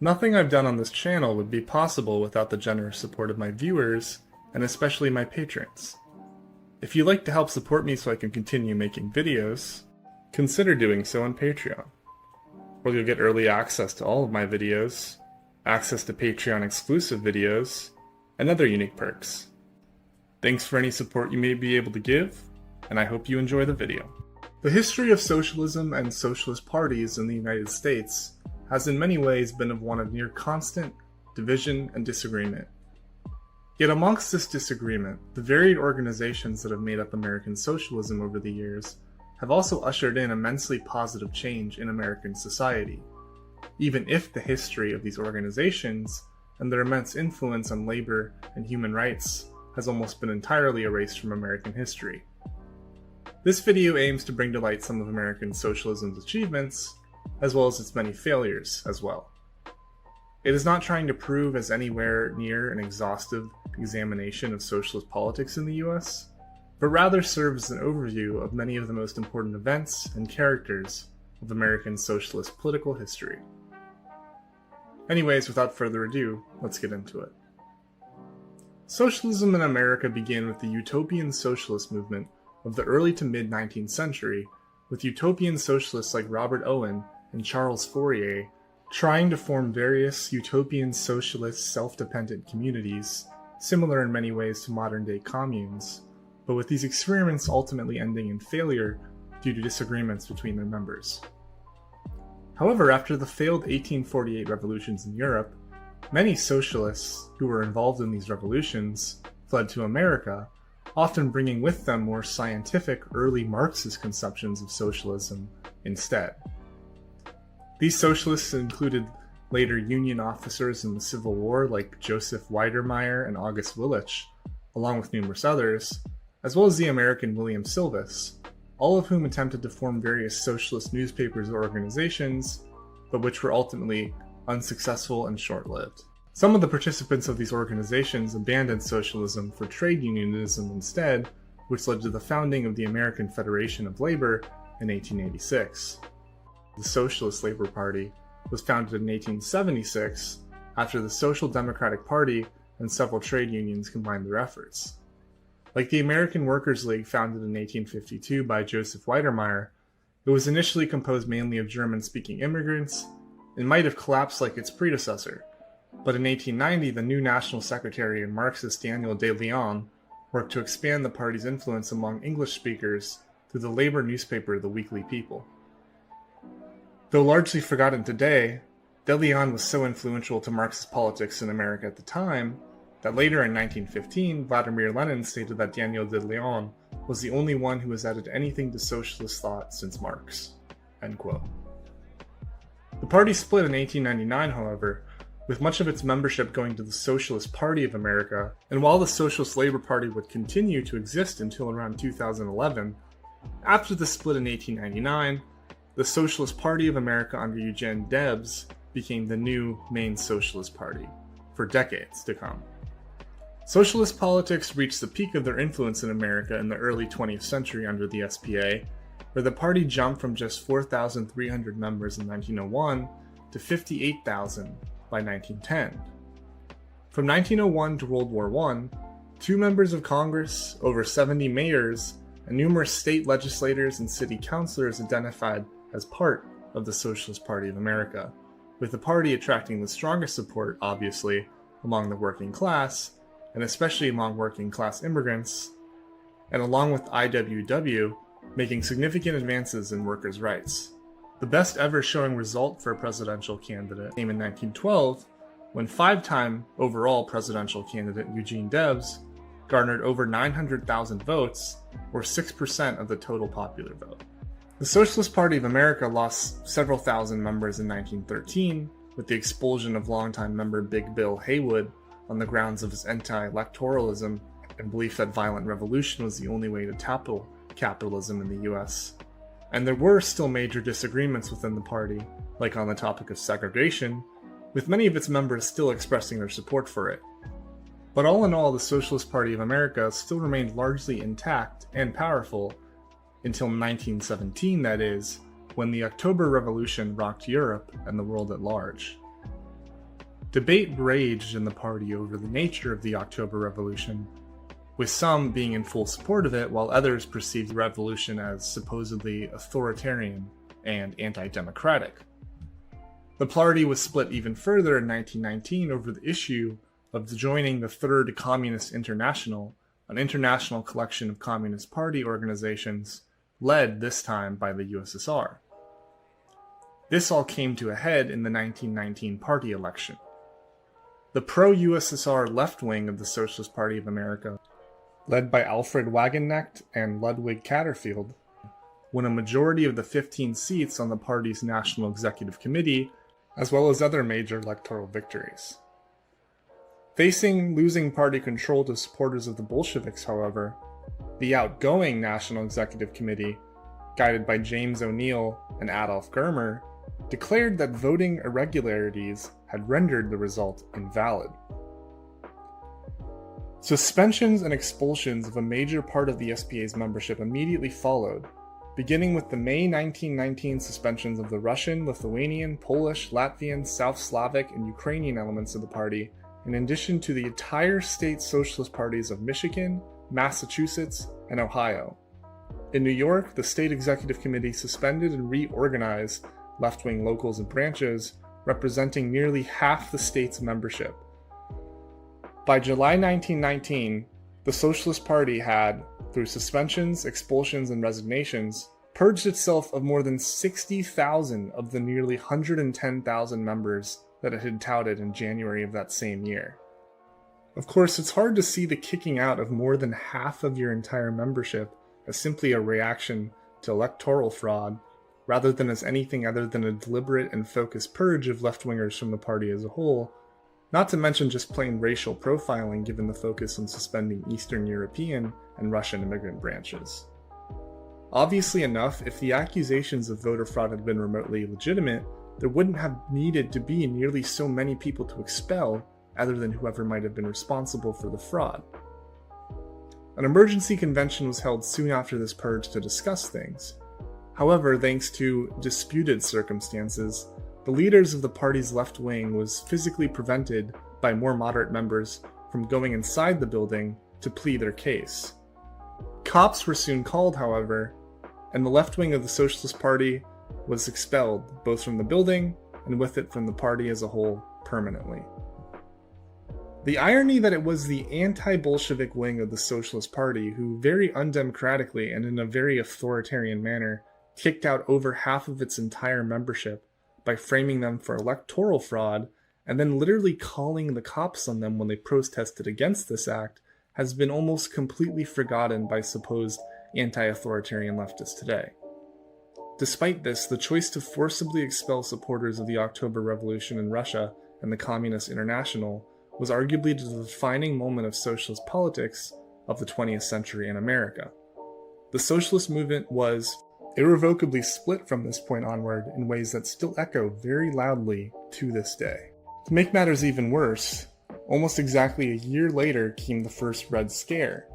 Nothing I've done on this channel would be possible without the generous support of my viewers, and especially my patrons. If you'd like to help support me so I can continue making videos, consider doing so on Patreon, where you'll get early access to all of my videos, access to Patreon exclusive videos, and other unique perks. Thanks for any support you may be able to give, and I hope you enjoy the video. The history of socialism and socialist parties in the United States has in many ways been one of near constant division and disagreement. Yet amongst this disagreement, the varied organizations that have made up American socialism over the years have also ushered in immensely positive change in American society, even if the history of these organizations and their immense influence on labor and human rights has almost been entirely erased from American history. This video aims to bring to light some of American socialism's achievements, as well as its many failures as well. It is not trying to prove as anywhere near an exhaustive examination of socialist politics in the US, but rather serves as an overview of many of the most important events and characters of American socialist political history. Anyways, without further ado, let's get into it. Socialism in America began with the utopian socialist movement of the early to mid-19th century, with utopian socialists like Robert Owen and Charles Fourier trying to form various utopian socialist self-dependent communities, similar in many ways to modern-day communes, but with these experiments ultimately ending in failure due to disagreements between their members. However, after the failed 1848 revolutions in Europe, many socialists who were involved in these revolutions fled to America, often bringing with them more scientific early Marxist conceptions of socialism instead. These socialists included later Union officers in the Civil War like Joseph Weidermeyer and August Willich, along with numerous others, as well as the American William Silvis, all of whom attempted to form various socialist newspapers or organizations, but which were ultimately unsuccessful and short-lived. Some of the participants of these organizations abandoned socialism for trade unionism instead, which led to the founding of the American Federation of Labor in 1886. The Socialist Labor Party was founded in 1876 after the Social Democratic Party and several trade unions combined their efforts. Like the American Workers' League founded in 1852 by Joseph Weidermeyer, it was initially composed mainly of German-speaking immigrants and might have collapsed like its predecessor. But in 1890, the new National Secretary and Marxist Daniel de Leon worked to expand the party's influence among English speakers through the labor newspaper The Weekly People. Though largely forgotten today, de Leon was so influential to Marxist politics in America at the time that later in 1915, Vladimir Lenin stated that Daniel de Leon was the only one who has added anything to socialist thought since Marx. End quote. The party split in 1899, however, with much of its membership going to the Socialist Party of America, and while the Socialist Labor Party would continue to exist until around 2011, after the split in 1899, the Socialist Party of America under Eugene Debs became the new main Socialist Party, for decades to come. Socialist politics reached the peak of their influence in America in the early 20th century under the SPA, where the party jumped from just 4,300 members in 1901 to 58,000 by 1910. From 1901 to World War I, 2 members of Congress, over 70 mayors, and numerous state legislators and city councilors identified as part of the Socialist Party of America, with the party attracting the strongest support, obviously, among the working class, and especially among working class immigrants, and along with IWW, making significant advances in workers' rights. The best ever showing result for a presidential candidate came in 1912, when 5-time overall presidential candidate Eugene Debs garnered over 900,000 votes, or 6% of the total popular vote. The Socialist Party of America lost several thousand members in 1913, with the expulsion of longtime member Big Bill Haywood on the grounds of his anti-electoralism and belief that violent revolution was the only way to topple capitalism in the US. And there were still major disagreements within the party, like on the topic of segregation, with many of its members still expressing their support for it. But all in all, the Socialist Party of America still remained largely intact and powerful until 1917, that is, when the October Revolution rocked Europe and the world at large. Debate raged in the party over the nature of the October Revolution, with some being in full support of it, while others perceived the revolution as supposedly authoritarian and anti-democratic. The party was split even further in 1919 over the issue of joining the Third Communist International, an international collection of Communist Party organizations led this time by the USSR. This all came to a head in the 1919 party election. The pro-USSR left wing of the Socialist Party of America, led by Alfred Wagenknecht and Ludwig Catterfield, won a majority of the 15 seats on the party's National Executive Committee, as well as other major electoral victories. Facing losing party control to supporters of the Bolsheviks, however, the outgoing National Executive Committee, guided by James O'Neill and Adolf Germer, declared that voting irregularities had rendered the result invalid. Suspensions and expulsions of a major part of the SPA's membership immediately followed, beginning with the May 1919 suspensions of the Russian, Lithuanian, Polish, Latvian, South Slavic, and Ukrainian elements of the party, in addition to the entire state socialist parties of Michigan, Massachusetts, and Ohio. In New York, the State Executive Committee suspended and reorganized left-wing locals and branches, representing nearly half the state's membership. By July 1919, the Socialist Party had, through suspensions, expulsions, and resignations, purged itself of more than 60,000 of the nearly 110,000 members that it had touted in January of that same year. Of course, it's hard to see the kicking out of more than half of your entire membership as simply a reaction to electoral fraud, rather than as anything other than a deliberate and focused purge of left-wingers from the party as a whole, not to mention just plain racial profiling given the focus on suspending Eastern European and Russian immigrant branches. Obviously enough, if the accusations of voter fraud had been remotely legitimate, there wouldn't have needed to be nearly so many people to expel other than whoever might have been responsible for the fraud. An emergency convention was held soon after this purge to discuss things. However, thanks to disputed circumstances, the leaders of the party's left wing was physically prevented by more moderate members from going inside the building to plead their case. Cops were soon called, however, and the left wing of the Socialist Party was expelled, both from the building and with it from the party as a whole permanently. The irony that it was the anti-Bolshevik wing of the Socialist Party who very undemocratically and in a very authoritarian manner kicked out over half of its entire membership by framing them for electoral fraud and then literally calling the cops on them when they protested against this act has been almost completely forgotten by supposed anti-authoritarian leftists today. Despite this, the choice to forcibly expel supporters of the October Revolution in Russia and the Communist International was arguably the defining moment of socialist politics of the 20th century in America. The socialist movement was irrevocably split from this point onward in ways that still echo very loudly to this day. To make matters even worse, almost exactly a year later came the first Red Scare,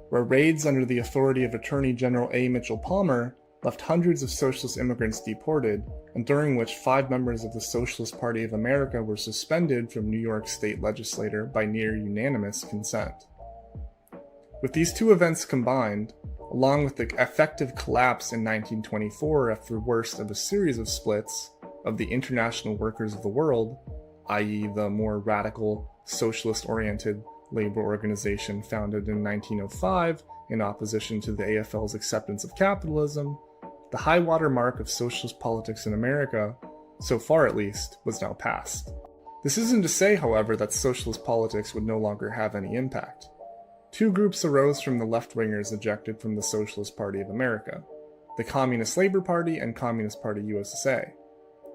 where raids under the authority of Attorney General A. Mitchell Palmer left hundreds of socialist immigrants deported, and during which 5 members of the Socialist Party of America were suspended from New York State legislature by near unanimous consent. With these two events combined, along with the effective collapse in 1924 after the worst of a series of splits of the International Workers of the World, i.e. the more radical, socialist-oriented labor organization founded in 1905 in opposition to the AFL's acceptance of capitalism, the high water mark of socialist politics in America, so far at least, was now past. This isn't to say, however, that socialist politics would no longer have any impact. 2 groups arose from the left-wingers ejected from the Socialist Party of America, the Communist Labor Party and Communist Party USA.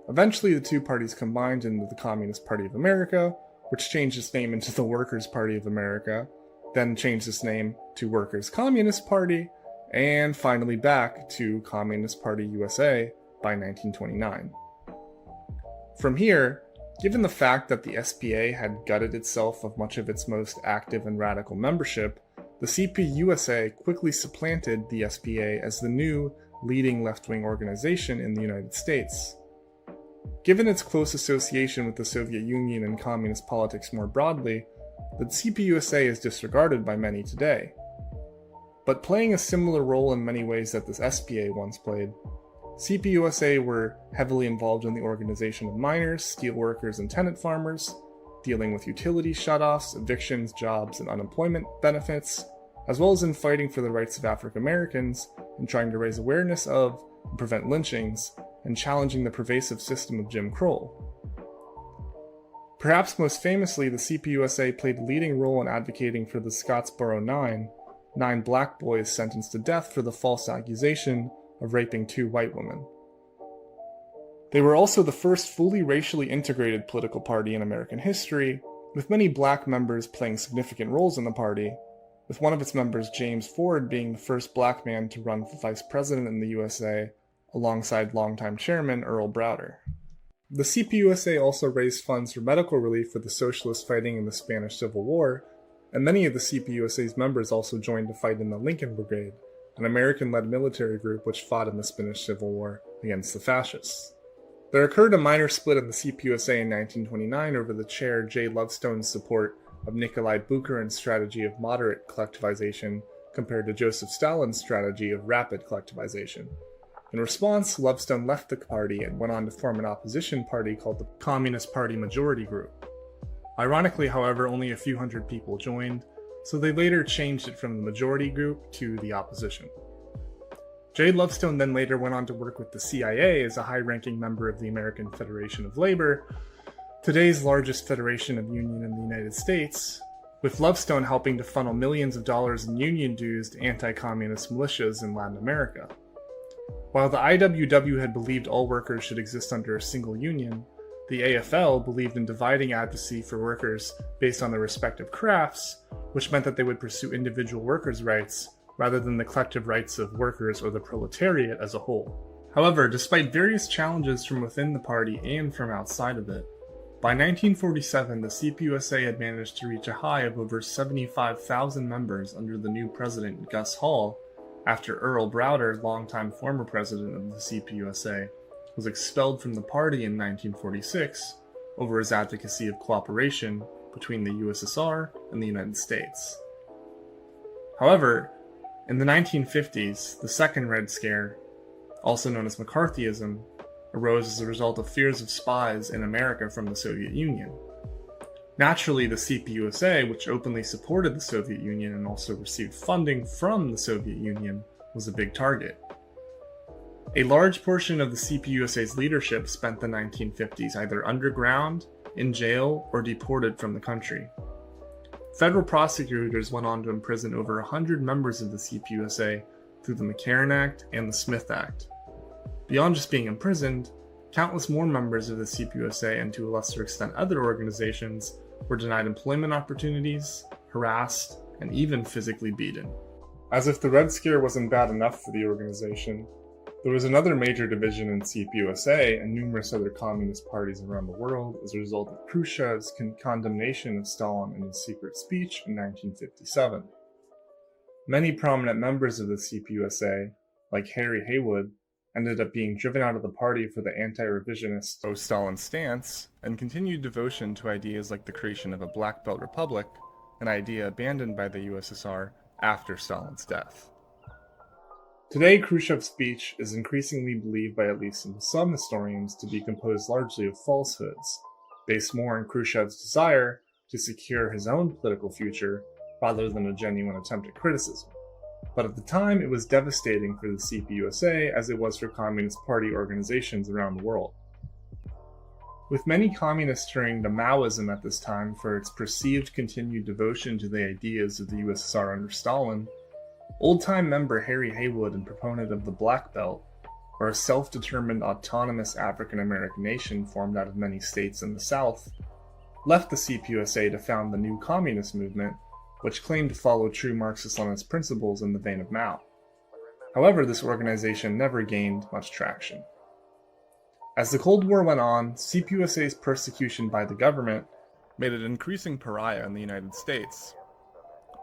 Eventually, the 2 parties combined into the Communist Party of America, which changed its name into the Workers' Party of America, then changed its name to Workers' Communist Party, and finally back to Communist Party USA by 1929. From here, given the fact that the SPA had gutted itself of much of its most active and radical membership, the CPUSA quickly supplanted the SPA as the new leading left-wing organization in the United States. Given its close association with the Soviet Union and communist politics more broadly, the CPUSA is disregarded by many today. But playing a similar role in many ways that this SPA once played, CPUSA were heavily involved in the organization of miners, steelworkers, and tenant farmers, dealing with utility shutoffs, evictions, jobs, and unemployment benefits, as well as in fighting for the rights of African Americans and trying to raise awareness of and prevent lynchings, and challenging the pervasive system of Jim Crow. Perhaps most famously, the CPUSA played a leading role in advocating for the Scottsboro 9 black boys sentenced to death for the false accusation of raping 2 white women. They were also the first fully racially integrated political party in American history, with many black members playing significant roles in the party, with one of its members, James Ford, being the first black man to run for vice president in the USA, alongside longtime chairman Earl Browder. The CPUSA also raised funds for medical relief for the socialists fighting in the Spanish Civil War, and many of the CPUSA's members also joined to fight in the Lincoln Brigade, an American-led military group which fought in the Spanish Civil War against the fascists. There occurred a minor split in the CPUSA in 1929 over the chair J. Lovestone's support of Nikolai Bukharin's strategy of moderate collectivization compared to Joseph Stalin's strategy of rapid collectivization. In response, Lovestone left the party and went on to form an opposition party called the Communist Party Majority Group. Ironically, however, only a few hundred people joined, so they later changed it from the Majority Group to the Opposition. J. Lovestone then later went on to work with the CIA as a high-ranking member of the American Federation of Labor, today's largest federation of union in the United States, with Lovestone helping to funnel millions of dollars in union dues to anti-communist militias in Latin America. While the IWW had believed all workers should exist under a single union, the AFL believed in dividing advocacy for workers based on their respective crafts, which meant that they would pursue individual workers' rights rather than the collective rights of workers or the proletariat as a whole. However, despite various challenges from within the party and from outside of it, by 1947 the CPUSA had managed to reach a high of over 75,000 members under the new president Gus Hall, after Earl Browder, longtime former president of the CPUSA, was expelled from the party in 1946 over his advocacy of cooperation between the USSR and the United States. However, in the 1950s, the Second Red Scare, also known as McCarthyism, arose as a result of fears of spies in America from the Soviet Union. Naturally, the CPUSA, which openly supported the Soviet Union and also received funding from the Soviet Union, was a big target. A large portion of the CPUSA's leadership spent the 1950s either underground, in jail, or deported from the country. Federal prosecutors went on to imprison over 100 members of the CPUSA through the McCarran Act and the Smith Act. Beyond just being imprisoned, countless more members of the CPUSA and to a lesser extent other organizations were denied employment opportunities, harassed, and even physically beaten. As if the Red Scare wasn't bad enough for the organization, there was another major division in CPUSA and numerous other communist parties around the world as a result of Khrushchev's condemnation of Stalin in his secret speech in 1957. Many prominent members of the CPUSA, like Harry Haywood, ended up being driven out of the party for the anti-revisionist pro-Stalin stance and continued devotion to ideas like the creation of a Black Belt Republic, an idea abandoned by the USSR after Stalin's death. Today, Khrushchev's speech is increasingly believed by at least some historians to be composed largely of falsehoods, based more on Khrushchev's desire to secure his own political future rather than a genuine attempt at criticism. But at the time, it was devastating for the CPUSA as it was for Communist Party organizations around the world. With many communists turning to Maoism at this time for its perceived continued devotion to the ideas of the USSR under Stalin, old-time member Harry Haywood and proponent of the Black Belt, or a self-determined autonomous African-American nation formed out of many states in the South, left the CPUSA to found the new communist movement, which claimed to follow true Marxist-Leninist principles in the vein of Mao. However, this organization never gained much traction. As the Cold War went on, CPUSA's persecution by the government made it an increasing pariah in the United States,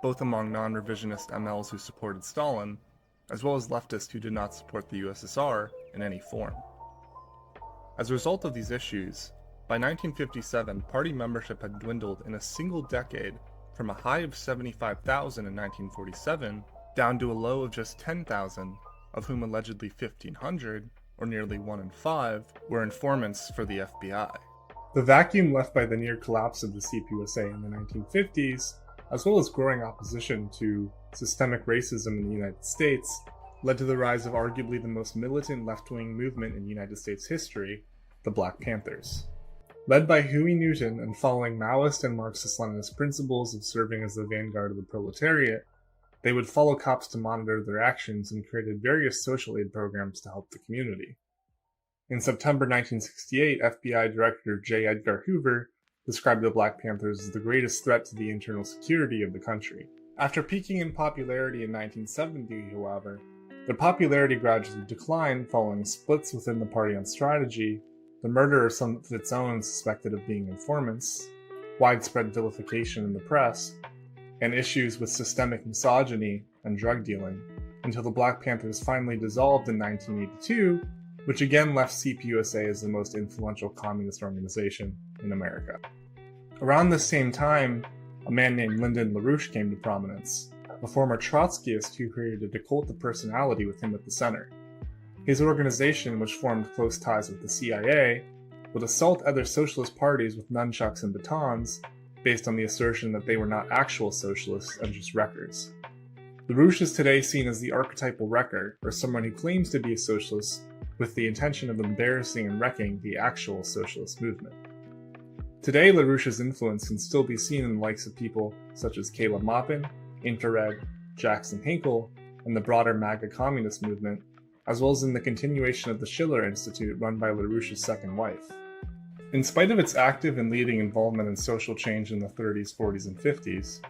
both among non-revisionist MLs who supported Stalin, as well as leftists who did not support the USSR in any form. As a result of these issues, by 1957, party membership had dwindled in a single decade from a high of 75,000 in 1947 down to a low of just 10,000, of whom allegedly 1,500, or nearly 1 in 5, were informants for the FBI. The vacuum left by the near collapse of the CPUSA in the 1950s, as well as growing opposition to systemic racism in the United States, led to the rise of arguably the most militant left-wing movement in United States history, the Black Panthers. Led by Huey Newton and following Maoist and Marxist-Leninist principles of serving as the vanguard of the proletariat, they would follow cops to monitor their actions and created various social aid programs to help the community. In September 1968, FBI Director J. Edgar Hoover described the Black Panthers as the greatest threat to the internal security of the country. After peaking in popularity in 1970, however, their popularity gradually declined following splits within the party on strategy, the murder of some of its own suspected of being informants, widespread vilification in the press, and issues with systemic misogyny and drug dealing, until the Black Panthers finally dissolved in 1982, which again left CPUSA as the most influential communist organization in America. Around this same time, a man named Lyndon LaRouche came to prominence, a former Trotskyist who created a cult of personality with him at the center. His organization, which formed close ties with the CIA, would assault other socialist parties with nunchucks and batons, based on the assertion that they were not actual socialists and just wreckers. LaRouche is today seen as the archetypal wrecker, or someone who claims to be a socialist with the intention of embarrassing and wrecking the actual socialist movement. Today, LaRouche's influence can still be seen in the likes of people such as Caleb Maupin, Infrared, Jackson Hinkle, and the broader MAGA communist movement, as well as in the continuation of the Schiller Institute run by LaRouche's second wife. In spite of its active and leading involvement in social change in the 30s, 40s, and 50s,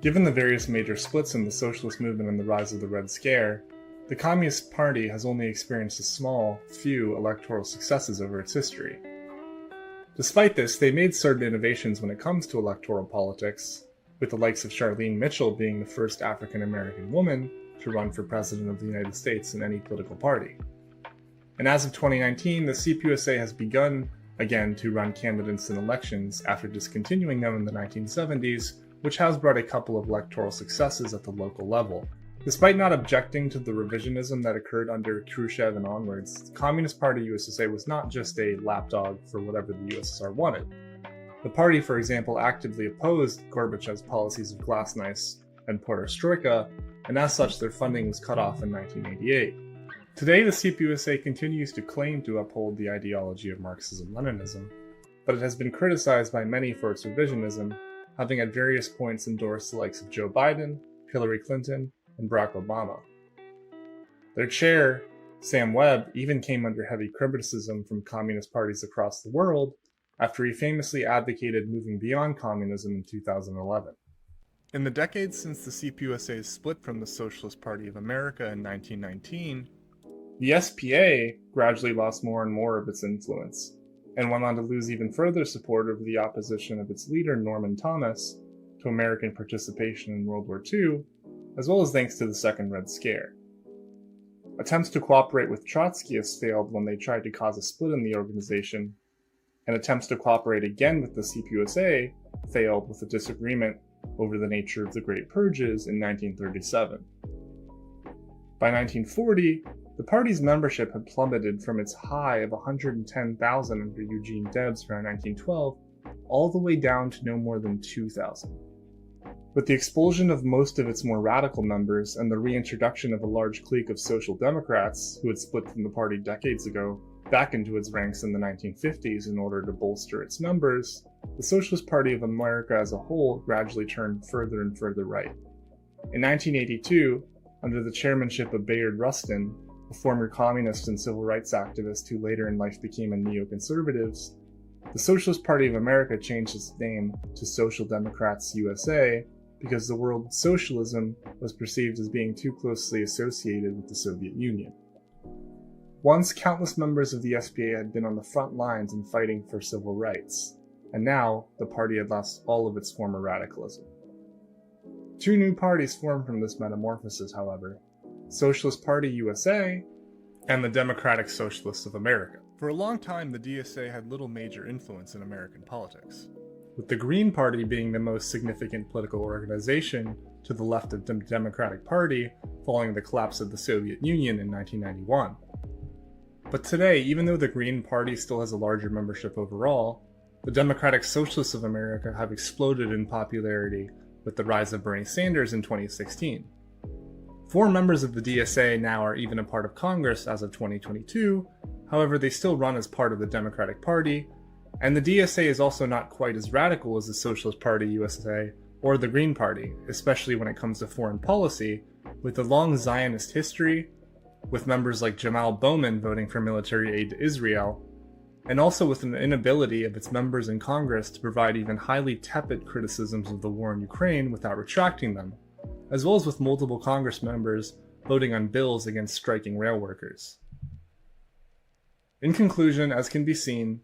given the various major splits in the socialist movement and the rise of the Red Scare, the Communist Party has only experienced a few electoral successes over its history. Despite this, they made certain innovations when it comes to electoral politics, with the likes of Charlene Mitchell being the first African-American woman to run for President of the United States in any political party. And as of 2019, the CPUSA has begun again to run candidates in elections after discontinuing them in the 1970s, which has brought a couple of electoral successes at the local level. Despite not objecting to the revisionism that occurred under Khrushchev and onwards, the Communist Party USSR was not just a lapdog for whatever the USSR wanted. The party, for example, actively opposed Gorbachev's policies of glasnost and perestroika, and as such their funding was cut off in 1988. Today, the CPUSA continues to claim to uphold the ideology of Marxism-Leninism, but it has been criticized by many for its revisionism, having at various points endorsed the likes of Joe Biden, Hillary Clinton, and Barack Obama. Their chair, Sam Webb, even came under heavy criticism from communist parties across the world after he famously advocated moving beyond communism in 2011. In the decades since the CPUSA's split from the Socialist Party of America in 1919, the SPA gradually lost more and more of its influence, and went on to lose even further support over the opposition of its leader Norman Thomas to American participation in World War II, as well as thanks to the Second Red Scare. Attempts to cooperate with Trotskyists failed when they tried to cause a split in the organization, and attempts to cooperate again with the CPUSA failed with a disagreement over the nature of the Great Purges in 1937. By 1940, the party's membership had plummeted from its high of 110,000 under Eugene Debs around 1912 all the way down to no more than 2,000. With the expulsion of most of its more radical members and the reintroduction of a large clique of Social Democrats, who had split from the party decades ago, back into its ranks in the 1950s in order to bolster its numbers, the Socialist Party of America as a whole gradually turned further and further right. In 1982, under the chairmanship of Bayard Rustin, a former communist and civil rights activist who later in life became a neoconservative, the Socialist Party of America changed its name to Social Democrats USA because the word socialism was perceived as being too closely associated with the Soviet Union. Once, countless members of the SPA had been on the front lines in fighting for civil rights, and now the party had lost all of its former radicalism. Two new parties formed from this metamorphosis, however: Socialist Party USA and the Democratic Socialists of America. For a long time, the DSA had little major influence in American politics, with the Green Party being the most significant political organization to the left of the Democratic Party following the collapse of the Soviet Union in 1991. But today, even though the Green Party still has a larger membership overall, the Democratic Socialists of America have exploded in popularity with the rise of Bernie Sanders in 2016. 4 members of the DSA now are even a part of Congress as of 2022, however they still run as part of the Democratic Party, and the DSA is also not quite as radical as the Socialist Party USA or the Green Party, especially when it comes to foreign policy, with a long Zionist history, with members like Jamal Bowman voting for military aid to Israel, and also with an inability of its members in Congress to provide even highly tepid criticisms of the war in Ukraine without retracting them, as well as with multiple Congress members voting on bills against striking rail workers. In conclusion, as can be seen,